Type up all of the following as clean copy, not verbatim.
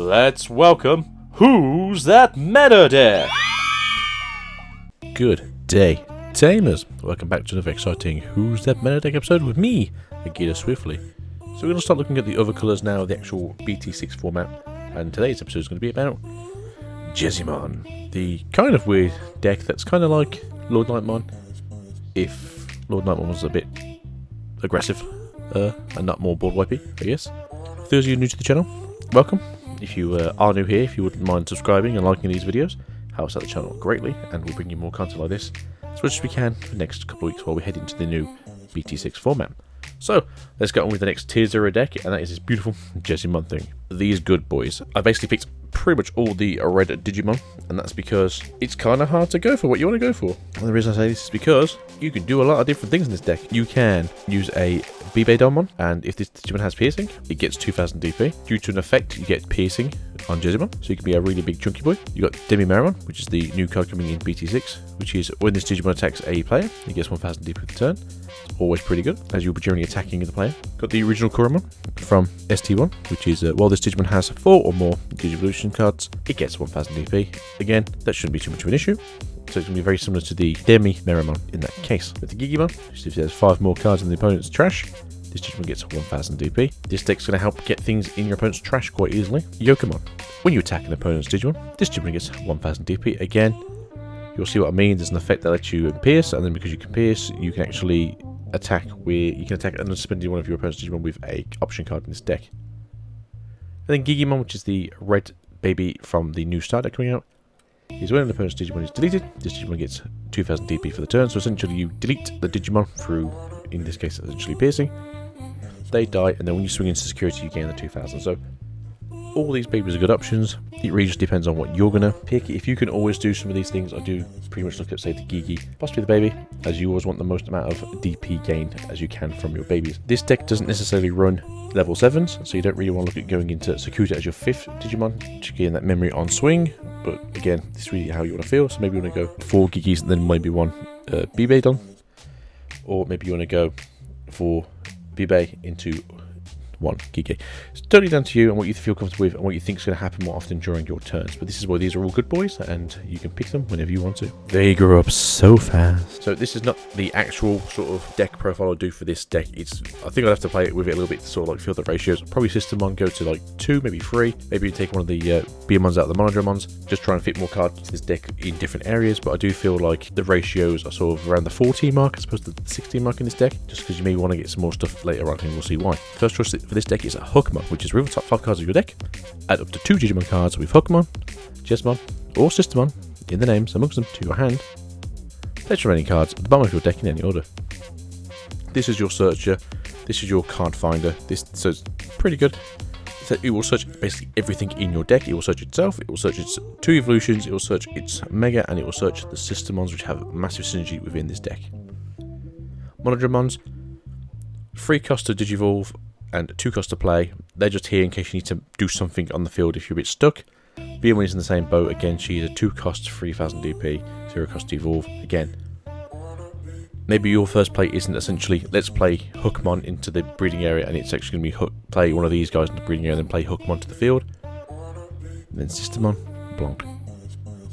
Let's welcome Who's That Meta Deck? Good day, Tamers. Welcome back to another exciting Who's That Meta Deck episode with me, Agita Swiftly. So we're going to start looking at the other colours now, the actual BT6 format, and today's episode is going to be about Jesmon, the kind of weird deck that's kind of like Lord Nightmon, if Lord Nightmon was a bit aggressive and not more board wipey, I guess. For those of you new to the channel, welcome. If you are new here, if you wouldn't mind subscribing and liking these videos, helps out the channel greatly, and we'll bring you more content like this as much as we can for the next couple of weeks while we head into the new BT6 format. So, let's get on with the next Tier 0 deck, and that is this beautiful Jesmon thing. These good boys. I basically picked pretty much all the red Digimon, and that's because it's kind of hard to go for what you want to go for. And the reason I say this is because you can do a lot of different things in this deck. You can use a Digimon, and if this Digimon has piercing, it gets 2000 DP. Due to an effect, you get piercing on Jesmon, so you can be a really big chunky boy. You got Demi-Marimon, which is the new card coming in BT6, which is when this Digimon attacks a player, it gets 1000 DP per turn. It's always pretty good, as you'll be generally attacking the player. Got the original Kuromon from ST1, which is while this Digimon has 4 or more Digivolution cards, it gets 1000 DP. Again, that shouldn't be too much of an issue. So it's going to be very similar to the Demi-Marimon in that case. With the Gigimon, which if there's 5 more cards in the opponent's trash, this Digimon gets 1000 DP. This deck's going to help get things in your opponent's trash quite easily. Yokomon. When you attack an opponent's Digimon, this Digimon gets 1000 DP. Again, you'll see what I mean. There's an effect that lets you pierce, and then because you can pierce, you can actually attack and spend one of your opponent's Digimon with a option card in this deck. And then Gigimon, which is the red baby from the new start deck coming out, is when an opponent's Digimon is deleted, this Digimon gets 2000 DP for the turn. So essentially you delete the Digimon through, in this case, essentially piercing. They die, and then when you swing into security, you gain the 2000. So all these babies are good options. It really just depends on what you're going to pick. If you can always do some of these things, I do pretty much look at, say, the Gigi, possibly the baby, as you always want the most amount of DP gain as you can from your babies. This deck doesn't necessarily run level 7s, so you don't really want to look at going into Security as your 5th Digimon to gain that memory on swing. But again, this is really how you want to feel. So maybe you want to go 4 Gigis and then maybe 1 Bibedon. Or maybe you want to go for Bibe into 1 Gigi. It's totally down to you and what you feel comfortable with and what you think is going to happen more often during your turns. But this is why these are all good boys, and you can pick them whenever you want to. They grow up so fast. So this is not the actual sort of deck profile I'll do for this deck. I think I'd have to play it with it a little bit to sort of like feel the ratios. Probably System 1 go to like 2, maybe 3. Maybe you take one of the Beamons out of the Monodramons. Just try and fit more cards to this deck in different areas. But I do feel like the ratios are sort of around the 14 mark as opposed to the 16 mark in this deck. Just because you may want to get some more stuff later on, and we'll see why. First choice for this deck is a Hookmon, which is remove the top 5 cards of your deck. Add up to 2 Digimon cards with Hookmon, Jesmon, or Systemon in the names amongst them to your hand. Place remaining cards at the bottom of your deck in any order. This is your searcher. This is your card finder. So it's pretty good. So it will search basically everything in your deck. It will search itself. It will search its 2 evolutions. It will search its Mega, and it will search the Systemons, which have massive synergy within this deck. Monodramons, 3 cost to Digivolve and 2 cost to play. They're just here in case you need to do something on the field if you're a bit stuck. Beamon is in the same boat. Again, she's a 2 cost, 3000 DP, 0 cost to evolve. Again, maybe your first play isn't essentially, let's play Hookmon into the breeding area, and it's actually going to be play one of these guys in the breeding area, and then play Hookmon to the field. And then Systemon, Blanc.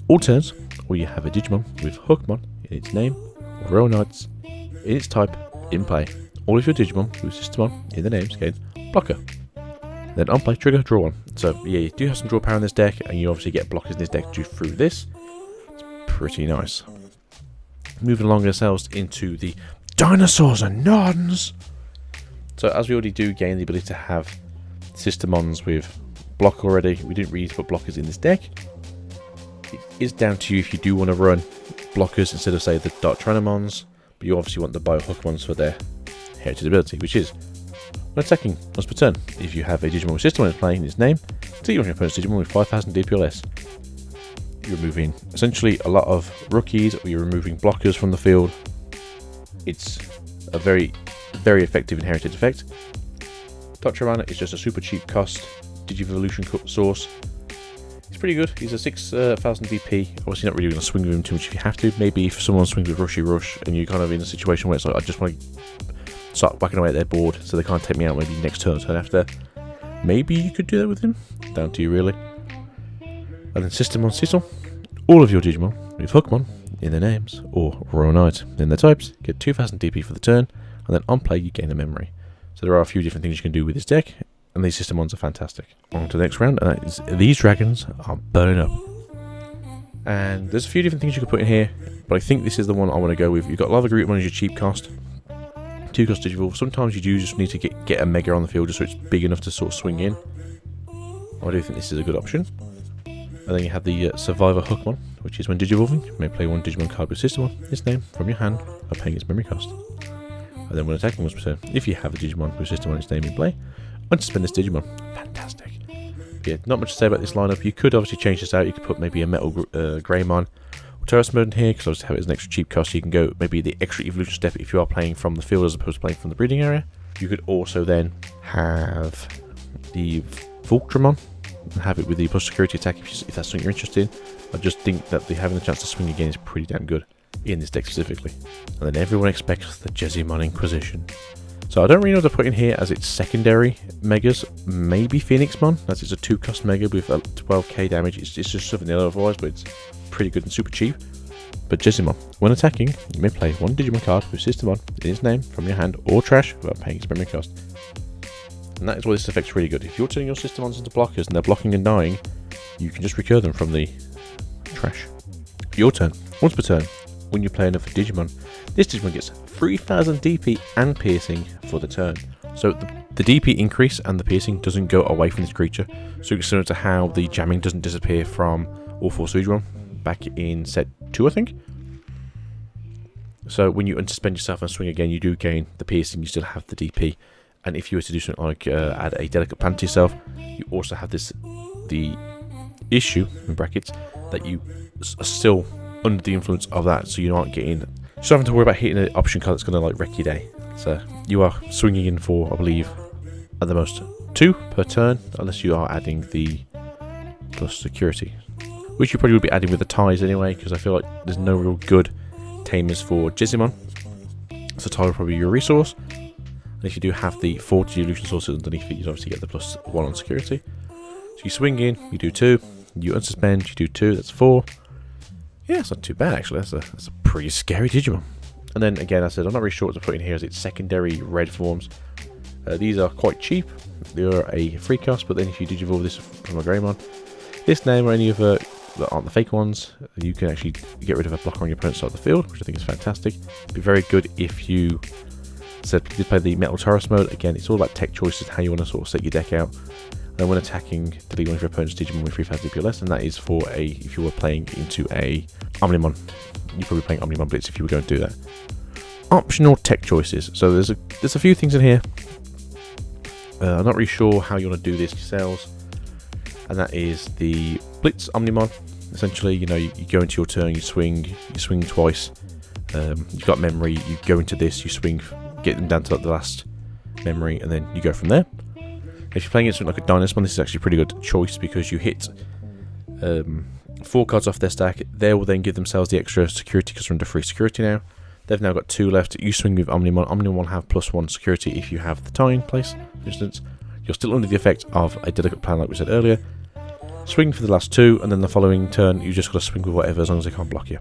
All turns where you have a Digimon with Hookmon in its name, or Royal Knights, in its type, in play. All of your Digimon with Systemon in the names gain Blocker. Then on play, trigger, draw 1. So yeah, you do have some draw power in this deck, and you obviously get blockers in this deck through this. It's pretty nice. Moving along ourselves into the Dinosaurs and Nuns. So as we already do gain the ability to have Systemons with block already, we didn't really put blockers in this deck. It is down to you if you do want to run blockers instead of, say, the Dark Tyrannomons, but you obviously want the Bio Hookmons for their heritage ability, which is when attacking once per turn. If you have a Digimon with Systemon playing its name, delete your opponent's Digimon with 5000 DP or less. You're removing essentially a lot of rookies, or you're removing blockers from the field. It's a very, very effective inherited effect. Tamer is just a super cheap cost Digivolution source. It's pretty good. He's a 6000 DP. Obviously not really going to swing with him too much if you have to. Maybe if someone swings with Rushy Rush and you're kind of in a situation where it's like, I just want to start whacking away at their board so they can't take me out maybe next turn or turn after. maybe you could do that with him. Down to you, really. And then System on Cecil. All of your Digimon with Hookmon in their names, or Royal Knight in their types, get 2000 DP for the turn, and then on play you gain a memory. So there are a few different things you can do with this deck, and these Systemons are fantastic. On to the next round, and that is these dragons are burning up. And there's a few different things you can put in here, but I think this is the one I want to go with. You've got Lava Group as your cheap cost, 2 cost Digivolve. Sometimes you do just need to get a Mega on the field just so it's big enough to sort of swing in. I do think this is a good option. And then you have the Survivor Hookmon, which is when Digivolving, you may play one Digimon card with System on its name from your hand by paying its memory cost. And then when attacking once per turn, if you have a Digimon with System on its name in play, unsuspend this Digimon. Fantastic. But yeah, not much to say about this lineup. You could obviously change this out. You could put maybe a Metal Greymon or Terrace Mode in here, because obviously have it as an extra cheap cost. So you can go maybe the extra evolution step if you are playing from the field as opposed to playing from the breeding area. You could also then have the Voltramon and have it with the plus security attack if that's something you're interested in. I just think that having the chance to swing again is pretty damn good in this deck specifically. And then everyone expects the Jesmon Inquisition. So I don't really know what to put in here as its secondary megas. Maybe Phoenixmon, as it's a 2 cost mega with 12k damage. It's just something nil otherwise, but it's pretty good and super cheap. But Jesmon, when attacking, you may play one Digimon card with System on in its name from your hand or trash without paying its memory cost. And that is why this effect's really good. If you're turning your Systemons into blockers and they're blocking and dying, you can just recur them from the trash. Your turn. Once per turn, when you play another Digimon, this Digimon gets 3000 DP and piercing for the turn. So the DP increase and the piercing doesn't go away from this creature. So it's similar to how the jamming doesn't disappear from All 4 Digimon back in set 2, I think. So when you unsuspend yourself and swing again, you do gain the piercing, you still have the DP. And if you were to do something like add a delicate plan to yourself, you also have the issue, in brackets, that you are still under the influence of that, so you're not getting, just having to worry about hitting an option card that's going to like wreck your day. So you are swinging in for, I believe, at the most 2 per turn, unless you are adding the plus security, which you probably would be adding with the ties anyway, because I feel like there's no real good tamers for Jesmon. So tie will probably be your resource. And if you do have the 40 illusion sources underneath it, you obviously get the +1 on security. So you swing in, you do 2, you unsuspend, you do 2, that's 4. Yeah, it's not too bad actually, that's a pretty scary Digimon. And then again, I said, I'm not really sure what to put in here as its secondary red forms. These are quite cheap, they are a free cost, but then if you Digivolve this from a Greymon, this name or any of that aren't the fake ones, you can actually get rid of a blocker on your opponent's side of the field, which I think is fantastic. It'd be very good if you did play the Metal Taurus mode. Again, it's all about tech choices, how you want to sort of set your deck out. And when attacking, delete one of your opponent's Digimon with 3000 DP or less, and that is for if you were playing into a Omnimon. You're probably playing Omnimon Blitz if you were going to do that. Optional tech choices. So there's a few things in here. I'm not really sure how you want to do this yourselves. And that is the Blitz Omnimon. Essentially, you know, you go into your turn, you swing twice. You've got memory, you go into this, you swing, get them down to like the last memory, and then you go from there. If you're playing against something like a Dinosaurs, this is actually a pretty good choice because you hit 4 cards off their stack. They will then give themselves the extra security because they're under free security now. They've now got 2 left. You swing with Omnimon. Omnimon will have +1 security if you have the tie in place, for instance. You're still under the effect of a delicate plan like we said earlier. Swing for the last 2, and then the following turn you just got to swing with whatever as long as they can't block you.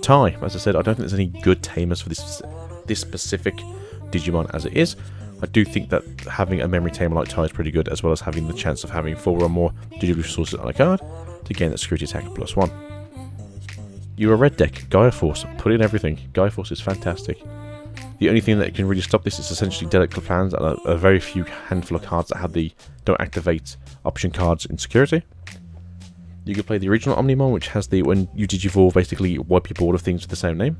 Tie, as I said, I don't think there's any good tamers for this specific Digimon as it is. I do think that having a memory tamer like Tie is pretty good, as well as having the chance of having 4 or more Digital resources on a card to gain that security attack +1. You're a red deck, Gaia Force, put in everything. Gaia Force is fantastic. The only thing that can really stop this is essentially delicate plans and a very few handful of cards that have the don't activate option cards in security. You can play the original Omnimon, which has the when you Digivolve, basically wipe your board of things with the same name.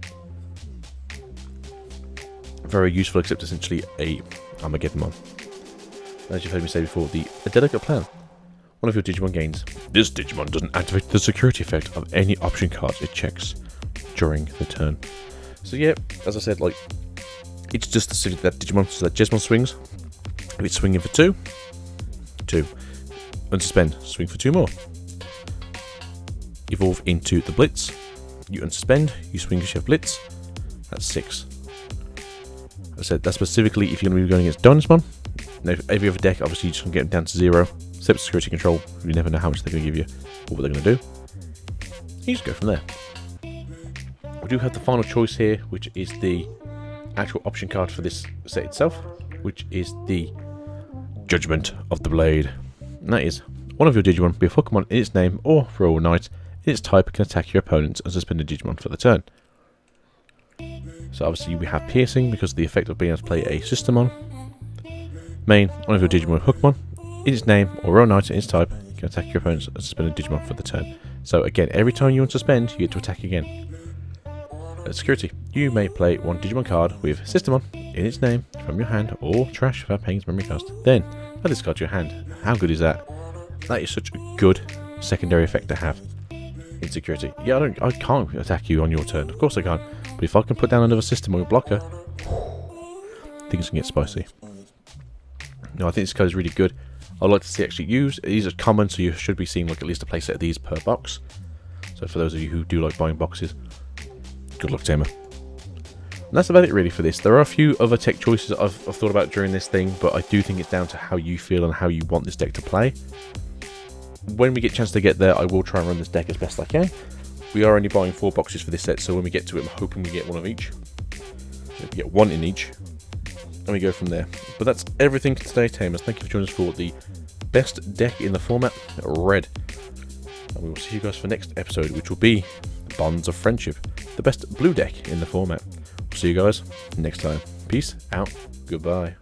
Very useful, except essentially a Armageddon. As you've heard me say before, a delicate plan. One of your Digimon gains. This Digimon doesn't activate the security effect of any option cards it checks during the turn. So yeah, as I said, like it's just the city that Digimon, so that Jesmon swings. If it's swinging for 2, unsuspend, swing for 2 more. Evolve into the Blitz. You unsuspend, you swing because you have Blitz. That's 6. As I said, that's specifically if you're going to be going against Dinosaurs. Now, every other deck, obviously, you just want to get them down to 0. Except security control, you never know how much they're going to give you or what they're going to do. You just go from there. We do have the final choice here, which is the actual option card for this set itself, which is the Judgment of the Blade. And that is, one of your Digimon, be a Pokemon in its name or Royal Knight, in its type can attack your opponents and suspend a Digimon for the turn. So obviously we have Piercing because of the effect of being able to play a Systemon. Main, one of your Digimon Hookmon, in its name or Royal Knight in its type, can attack your opponents and suspend a Digimon for the turn. So again, every time you want to suspend, you get to attack again. Security, you may play one Digimon card with Systemon in its name from your hand or trash without paying its memory cost. Then, add this card to your hand. How good is that? That is such a good secondary effect to have in security. Yeah, I can't attack you on your turn. Of course I can't. But if I can put down another system on your blocker, things can get spicy. No, I think this card is really good. I'd like to see it actually used. These are common, so you should be seeing like at least a playset of these per box. So for those of you who do like buying boxes, good luck, Tamer. And that's about it really for this. There are a few other tech choices I've thought about during this thing, but I do think it's down to how you feel and how you want this deck to play. When we get a chance to get there, I will try and run this deck as best I can. We are only buying 4 boxes for this set, so when we get to it, I'm hoping we get one of each. We get one in each, and we go from there. But that's everything for today, Tamers. Thank you for joining us for the best deck in the format, Red. And we will see you guys for next episode, which will be Bonds of Friendship, the best blue deck in the format. We'll see you guys next time. Peace out. Goodbye.